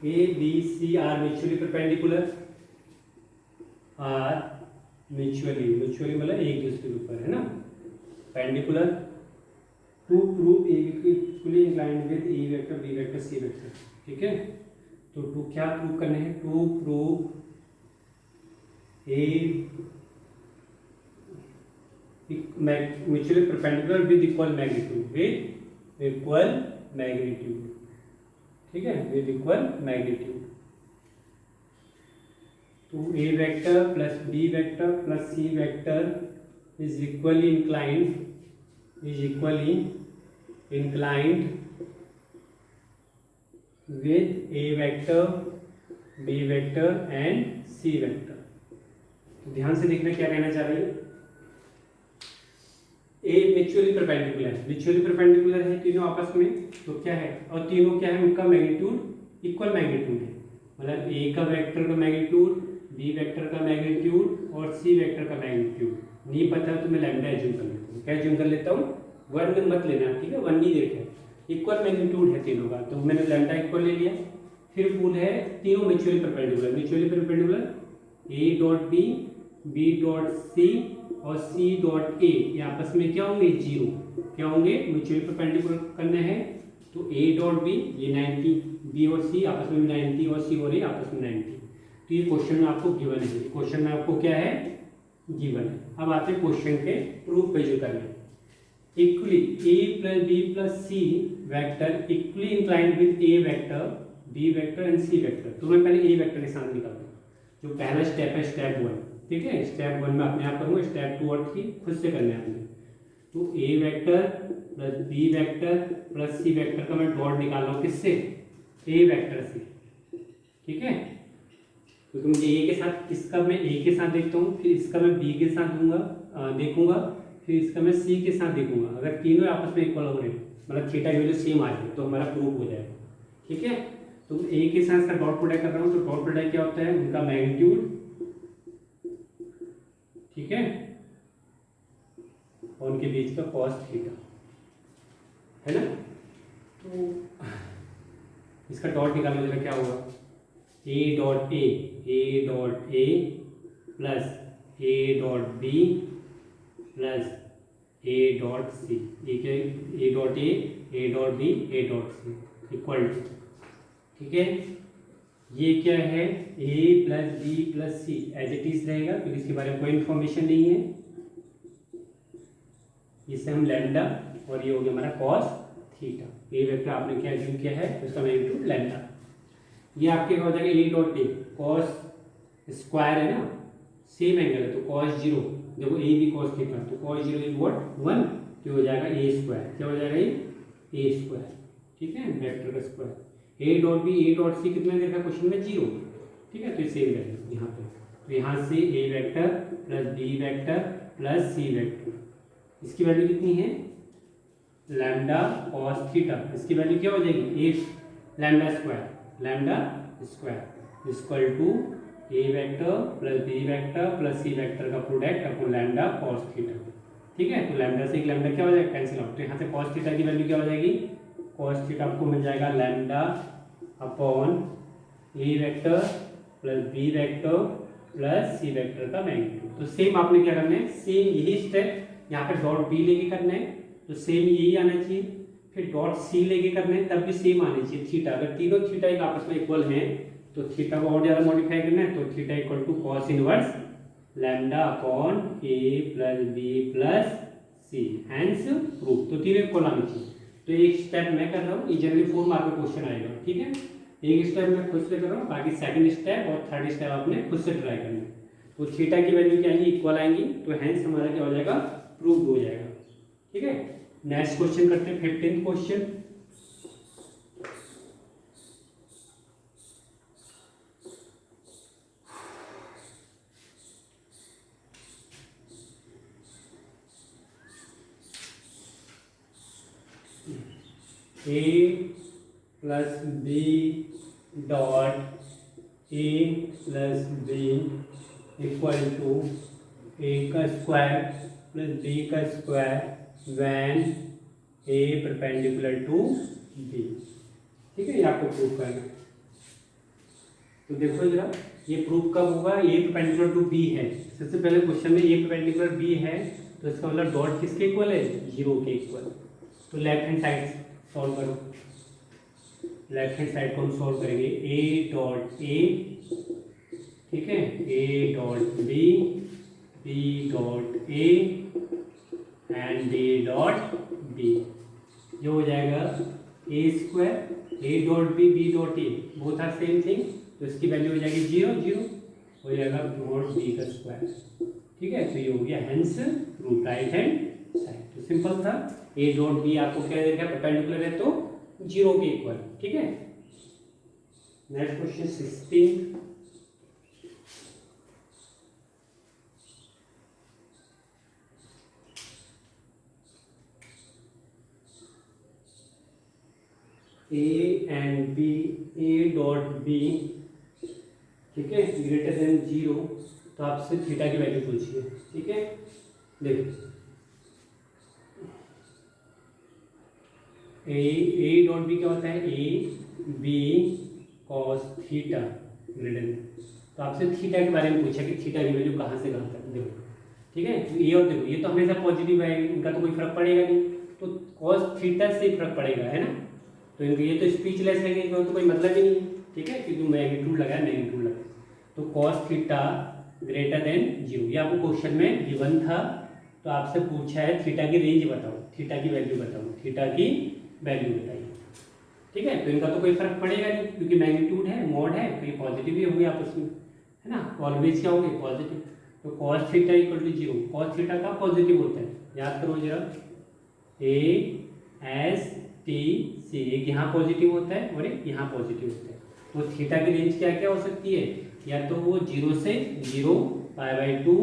A B C are mutually perpendicular, are mutually मतलब एक दूसरे के ऊपर, है ना, perpendicular, to prove A equally inclined with A vector B vector C vector, ठीक है। तो टू क्या प्रूव करने हैं, to prove A mutually perpendicular with equal magnitude, ठीक है, विद इक्वल मैग्नीट्यूड। तो A vector plus B vector plus C vector is equally inclined with a vector, b vector and c vector। तो ध्यान से देखना क्या कहना चाह रही है, ए म्यूचुअली परपेंडिकुलर है तीनों आपस में, तो क्या है, और तीनों क्या है, उनका मैग्नीट्यूड इक्वल मैग्नीट्यूड है, मतलब ए का वेक्टर का मैग्नीट्यूड, बी वेक्टर का मैग्नीट्यूड और सी वेक्टर का मैग्नीट्यूड नहीं पता तो मैं लैम्डा एज्यूम कर लेता हूँ, क्या एज्यूम कर लेता हूँ, 1 में मत लेना, ठीक है, 1 नहीं देखे, इक्वल मैग्नीट्यूड है तीनों का, तो मैंने लैम्डा इक्वल ले लिया। फिर प्रूव है तीनों mutually perpendicular A dot B dot C और सी डॉट ए, ये आपस में क्या होंगे, जीरो, क्या होंगे, म्यूचुअली परपेंडिकुलर करना है, तो ए डॉट बी ये 90, बी और सी आपस में 90 और सी और ए आपस में 90, तो ये क्वेश्चन में आपको गिवन है, क्वेश्चन में आपको क्या है, गिवन है। अब आते हैं क्वेश्चन के प्रूफ पे जो करने, equally A plus B plus C vector equally inclined with A vector B vector and C vector. तो मैं पहले ए वेक्टर के साथ निकालता हूँ, जो पहला स्टेप है स्टेप 1, ठीक है, स्टेप 1 में अपने आप करूँगा, स्टेप 2 और 3 खुद से करने हैं आपने। तो A vector plus B vector plus C vector का मैं डॉट निकाल रहा हूँ, किससे, ए वेक्टर से, ठीक है, क्योंकि मुझे ए के साथ, इसका मैं ए के साथ देखता हूँ, फिर इसका मैं बी के साथ देखूंगा, फिर इसका मैं सी के साथ देखूंगा, अगर तीनों आपस में इक्वल हो रहे हैं, मतलब थीटा की वैल्यू सेम आ रही है, तो हमारा प्रूफ हो जाएगा, ठीक है। तो ए के साथ इसका डॉट प्रोडक्ट कर रहा हूँ, तो डॉट प्रोडक्ट क्या होता है, उनका मैग्नीट्यूड, ठीक है, और उनके बीच का कॉस थीटा, है ना। तो इसका डॉट निकालने जरा क्या होगा, A dot A plus A dot B plus A dot C, A dot B A dot C equal to, ठीक है, ये क्या है, A plus B plus C as it is रहेगा, क्योंकि इसके बारे में कोई इन्फॉर्मेशन नहीं है, इससे हम लैम्डा, और ये हो गया हमारा कॉस थीटा, ए वेक्टर आपने क्या एज्यूम किया है, उसका मैग्नीट्यूड लैम्डा, ये आपके हो जाएगा ए डॉट ए, कॉस स्क्वायर है ना, सेम एंगल है, तो कॉस 0, देखो ए भी कॉस थीटा, तो कॉस 0 इज व्हाट 1, तो हो जाएगा ए स्क्वायर, क्या हो जाएगा ये ए स्क्वायर, ठीक है, वेक्टर का square, A dot B A dot C कितना देखा क्वेश्चन में, 0, ठीक है, तो ये सेम वैल्यू यहाँ पे, तो यहाँ से A vector plus B vector plus C vector, इसकी वैल्यू कितनी है, लैम्डा कॉस थीटा, इसकी वैल्यू क्या हो जाएगी, A lambda square equal to A vector plus B vector plus C vector का product upon lambda cos theta. ठीक है, तो लैम्डा से एक लैम्डा क्या हो जाएगा, कैंसिल आउट। तो यहाँ से कॉस थीटा की वैल्यू क्या हो जाएगी, कॉस थीटा आपको मिल जाएगा lambda upon A vector plus B vector plus C vector का मैग्नीट्यूड। तो सेम आपने क्या करना है, सेम यही स्टेप यहाँ पे डॉट बी लेके करना है, तो सेम यही आना चाहिए। फिर डॉट सी लेके करना है, तब भी सेम आनी चाहिए थीटा। अगर तीनों थीटा एक आपस में इक्वल हैं तो थीटा को और ज़्यादा मॉडिफाई करना है, तो theta equal to cos inverse lambda upon A plus B plus C, hence proof. तो तीनों इक्वल आनी चाहिए। तो एक स्टेप मैं कर रहा हूँ, ये जनरली 4 मार्क का क्वेश्चन आएगा। ठीक है, एक स्टेप मैं खुद से कर रहा हूँ, बाकी सेकंड स्टेप और थर्ड स्टेप आपने खुद से ट्राई करना है। तो थीटा की वैल्यू क्या आएगी, इक्वल आएंगी, तो हैंस हमारा क्या हो जाएगा, प्रूव हो जाएगा। ठीक है, नेक्स्ट क्वेश्चन करते हैं, 15th question. A plus B dot A plus B equal to A का स्क्वायर प्लस बी का square when A perpendicular to B. ठीक है, ये आपको प्रूफ करना है। तो देखो जरा, ये प्रूफ कब होगा, ए परपेंडिकुलर टू बी है। सबसे पहले क्वेश्चन में ए परपेंडिकुलर बी है, तो इसका मतलब डॉट किसके इक्वल है, 0 के इक्वल। तो लेफ्ट हैंड साइड सॉल्व करो। लेफ्ट हैंड साइड को हम सॉल्व करेंगे, ए डॉट ए, ठीक है, A dot B, B dot A and D dot B. जो हो जाएगा A square, A dot B dot A, both are same thing, तो इसकी वैल्यू हो जाएगी 0 0, हो जाएगा डॉट बी का स्क्वायर। ठीक है, तो ये हो गया hence root right hand side. तो सिंपल था, ए डॉट बी आपको क्या देखा, परपेंडिकुलर है तो 0 के इक्वल। ठीक है, next question 16। A and B, A dot B, ठीक है, ग्रेटर देन 0, तो आपसे थीटा की वैल्यू पूछिए। ठीक है, देखो ए डॉट बी क्या होता है, A B cos theta greater than, तो आपसे थीटा के बारे में पूछा कि थीटा की वैल्यू कहाँ से कहाँ तक। देखो ठीक है, तो ये और देखो, ये तो हमेशा पॉजिटिव है, इनका तो कोई फर्क पड़ेगा नहीं, तो कॉस थीटा से फर्क पड़ेगा, है ना। तो इनके ये तो स्पीचलेस है, इनको तो कोई मतलब ही नहीं। ठीक है, क्योंकि मैग्नीट्यूड लगा, मैग्नीट्यूड लगा, तो कॉस थीटा ग्रेटर देन 0, ये आपको क्वेश्चन में गिवन था। तो आपसे पूछा है थीटा की रेंज बताओ, थीटा की वैल्यू बताओ, थीटा की वैल्यू बताइए। ठीक है, तो इनका तो कोई फर्क पड़ेगा नहीं, क्योंकि मैग्नीट्यूड है, मॉड है, तो ये पॉजिटिव ही होंगे आपस में, है ना, ऑलवेज क्या होंगे, पॉजिटिव। तो cos theta equal to 0, cos theta का पॉजिटिव होता है, याद करो जरा, ए एस टी सी, एक यहाँ पॉजिटिव होता है और एक यहाँ पॉजिटिव होता है। तो थीटा की रेंज क्या क्या हो सकती है, या तो वो 0 से 0, π/2,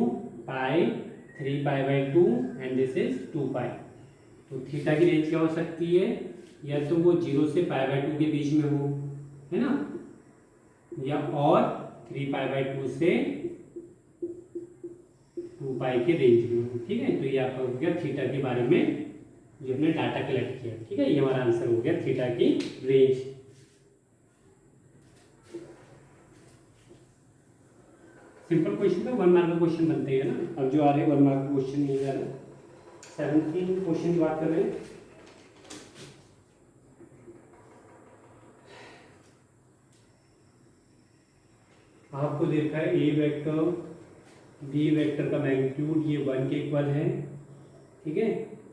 पाई, 3π/2 एंड दिस इज 2π। तो थीटा की रेंज क्या हो सकती है, या तो वो 0 से π/2 के बीच में हो, है ना, या और 3π/2 से 2π के रेंज में हो। ठीक है, तो ये आपका हो गया थीटा के बारे में जो हमने डाटा कलेक्ट किया। ठीक है, ये हमारा आंसर हो गया थीटा की रेंज। सिंपल क्वेश्चन था, 1 मार्क का क्वेश्चन बनते हैं ना। अब जो आ रहे 1 मार्क का क्वेश्चन नहीं आ रहा, 17 क्वेश्चन की बात कर रहे हैं। आपको देखा है ए वेक्टर बी वेक्टर का मैग्नीट्यूड ये 1 के इक्वल है। ठीक है,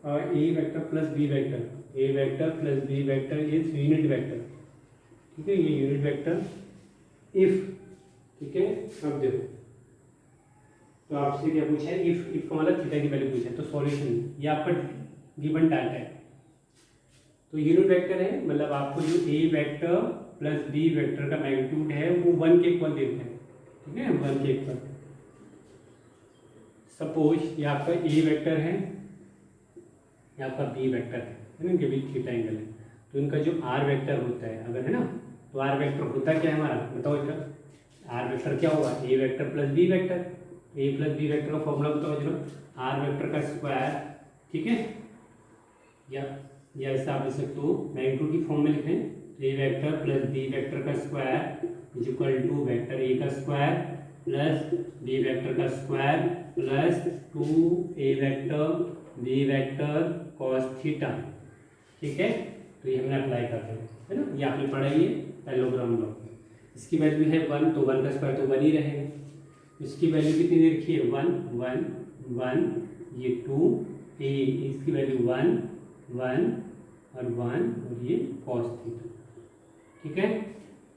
और A vector plus B vector, A vector plus B vector is unit vector. ठीक है, ये यूनिट वेक्टर इफ, ठीक है, अब देखो, तो आपसे क्या पूछा है, इफ का मतलब थीटा की वैल्यू पूछा है, तो सॉल्यूशन ये आपका गिवन डाटा है। तो यूनिट वेक्टर है, मतलब आपको जो ए वेक्टर प्लस बी वेक्टर का मैग्नीट्यूड है वो 1 के इक्वल देता है। ठीक है, 1 के इक्वल। सपोज ये आपका ए वेक्टर है, ये आपका बी वेक्टर है ना, इनके बीच थीटा एंगल है, तो इनका जो आर वेक्टर होता है अगर, है ना, तो आर वेक्टर होता क्या है हमारा, बताओ इसका, आर वेक्टर क्या होगा, ए वेक्टर प्लस बी वेक्टर, ए प्लस बी वेक्टर का फॉर्मूला बताओ जरा, आर वेक्टर का स्क्वायर, ठीक है, या ऐसा आप लिख सकते हो मैग्नीट्यूड की फॉर्म में लिखें, A vector plus B vector का square is equal to vector A का स्क्वायर प्लस बी वेक्टर का square plus 2 A vector B vector cos theta, ठीक है। तो ये हमने अप्लाई कर दिया है ना, ये आपने पढ़ा ही है पैरेललोग्राम लॉ। इसकी वैल्यू है 1, तो 1 का स्क्वायर तो 1 ही रहेगा। इसकी वैल्यू कितनी दे रखी है, 1 1 1, ये 2 ए, इसकी वैल्यू 1 1 और 1 और ये कॉस थीटा, ठीक है।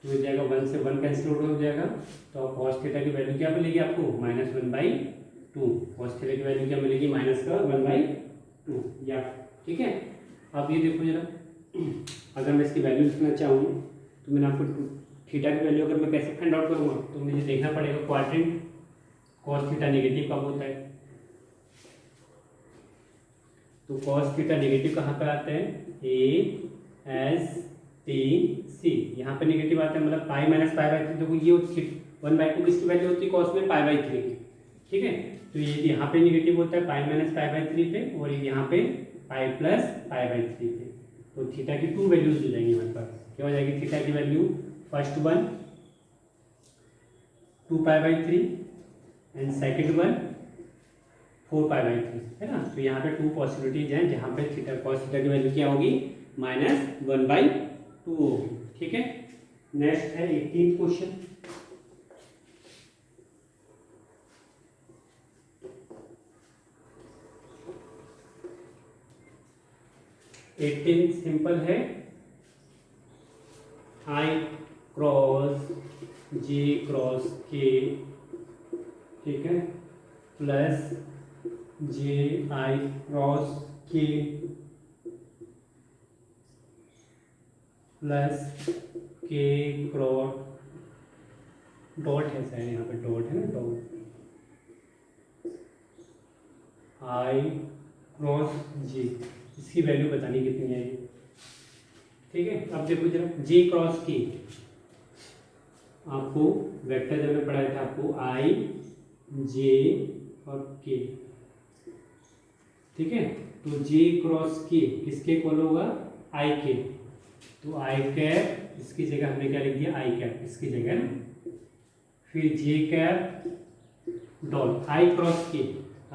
तो हो जाएगा 1 से 1 कैंसिल आउट हो जाएगा, तो कॉस थीटा की वैल्यू क्या मिलेगी आपको, -1/2। कॉस थीटा की वैल्यू क्या मिलेगी, -1/2 या, ठीक है। अब ये देखो जरा, अगर मैं इसकी वैल्यू लिखना चाहूँ तो मैंने आपको थीटा की वैल्यू अगर मैं कैसे फाइंड आउट करूँगा, तो मुझे देखना पड़ेगा क्वाड्रेंट कॉस थीटा नेगेटिव कब होता है। तो कॉस थीटा नेगेटिव कहाँ पे आते हैं, ए एस टी सी, यहाँ पे नेगेटिव आता है, मतलब पाई माइनस पाई बाई 3। देखो ये 1/2 किसकी वैल्यू होती है, कॉस में पाई बाई 3 की, ठीक है। तो ये यहाँ पे नेगेटिव होता है पाई माइनस पाई बाई 3 पे, और यहाँ पे पाई प्लस पाई बाई 3 पे। तो थीटा की 2 वैल्यूज हो जाएंगी हमारे पास, क्या हो जाएगी थीटा की value, first one 2π/3 and second one 4π/3, है ना। तो यहाँ पे 2 पॉसिबिलिटीज हैं जहाँ पे थीटा कॉस थीटा की वैल्यू क्या होगी, -1/2 होगी, ठीक है। नेक्स्ट है 18th क्वेश्चन। सिंपल है, I cross J cross K, ठीक है, plus JI cross K plus K cross dot है, शायद यहाँ पे डॉट है ना, डॉट I क्रॉस J, इसकी वैल्यू बतानी कितनी आएगी, ठीक है। अब देखो जरा J क्रॉस K, आपको वेक्टर जब मैं पढ़ाया था आपको I J और K, ठीक है। तो J क्रॉस K किसके इक्वल होगा, I के, तो I कैप इसकी जगह हमने क्या लिख दिया, I कैप इसकी जगह ना, फिर J cap dot I cross K,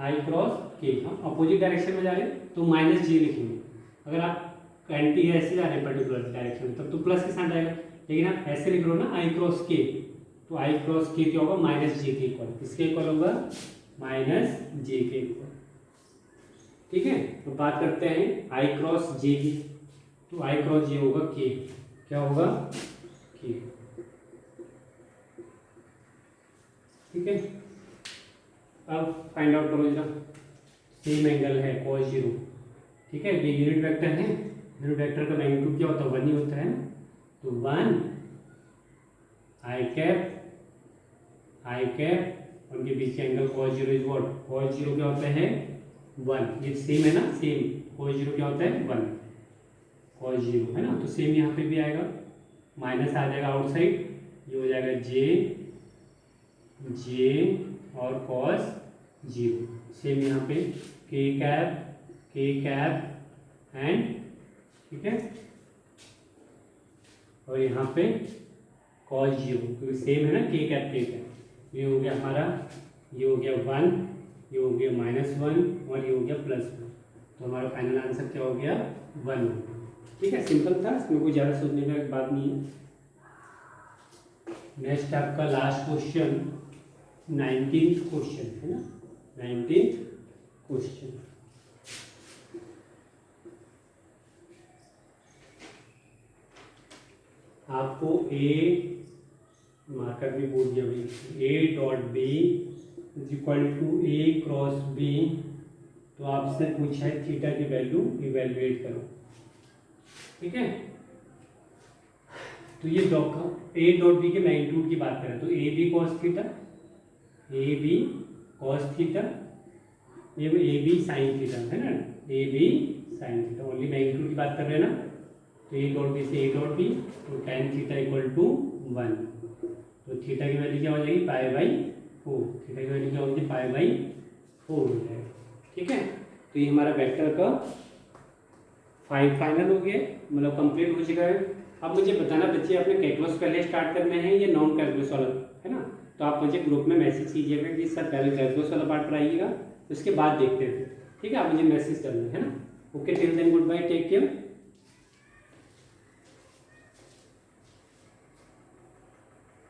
I cross K, हम अपोजिट डायरेक्शन में जा रहे हैं तो -J लिखेंगे। अगर आप एंटी ऐसे जा रहे हैं पर्टिकुलर डायरेक्शन में तब तो प्लस के साथ आएगा, लेकिन आप ऐसे लिख लो ना I क्रॉस K, तो I क्रॉस K क्या होगा, -J के इक्वल, किसके इक्वल होगा, -J के इक्वल, ठीक है। तो बात करते हैं I क्रॉस J की, तो I क्रॉस J होगा K, क्या होगा K, ठीक है। अब फाइंड आउट करो जरा, सेम एंगल है cos 0, ठीक है। ये यूनिट वेक्टर है, यूनिट वेक्टर का मैग्नीट्यूड क्या होता है, 1 ही होता है, तो 1 I कैप उनके बीच के angle cos 0 is what, cos 0 क्या होता है 1, ये सेम है ना, सेम cos 0 क्या होता है 1, cos 0 है ना, तो सेम यहाँ पे भी आएगा, माइनस आ जाएगा आउटसाइड, ये हो जाएगा J और cos 0, सेम यहाँ पे K कैप एंड, ठीक है, और यहाँ पे cos 0, क्योंकि सेम है ना K कैप, ये हो गया हमारा, ये हो गया 1, ये हो गया -1 और ये हो गया +1, तो हमारा फाइनल आंसर क्या हो गया 1, ठीक है। सिंपल था, इसमें कोई ज़्यादा सोचने का बात नहीं है। नेक्स्ट आपका लास्ट क्वेश्चन 19th क्वेश्चन है ना, 19th क्वेश्चन, आपको A मार्कर भी बोल दिया भाई, A dot B is equal to A cross B, तो आपसे पूछा है थीटा की वैल्यू इवेलुएट करो, ठीक है। तो ये A डॉट B के मैग्नीट्यूड की बात करें तो ए बी कॉस थीटा, ये ए बी साइन थीटा है ना, A B sine theta, only magnitude की बात कर रहे हैं ना, तो A डॉट B से A डॉट B, तो tan थीटा इक्वल टू 1, तो थीटा की वैल्यू क्या हो जाएगी, π/4। थीटा की वैल्यू क्या होगी, π/4 हो जाएगा। ठीक है, तो ये हमारा वेक्टर का फाइनल हो गया, मतलब कंप्लीट हो चुका है। अब मुझे बताना बच्चे, आपने कैलकुलस पहले स्टार्ट करना है या नॉन कैलकुलस वाला, है ना? तो आप मुझे ग्रुप में मैसेज कीजिएगा कि सर पहले कैलकुलस वाला पार्ट पढ़ाइएगा, उसके बाद देखते हैं। ठीक है, आप मुझे मैसेज करना है ना। Okay, till then good bye, take care.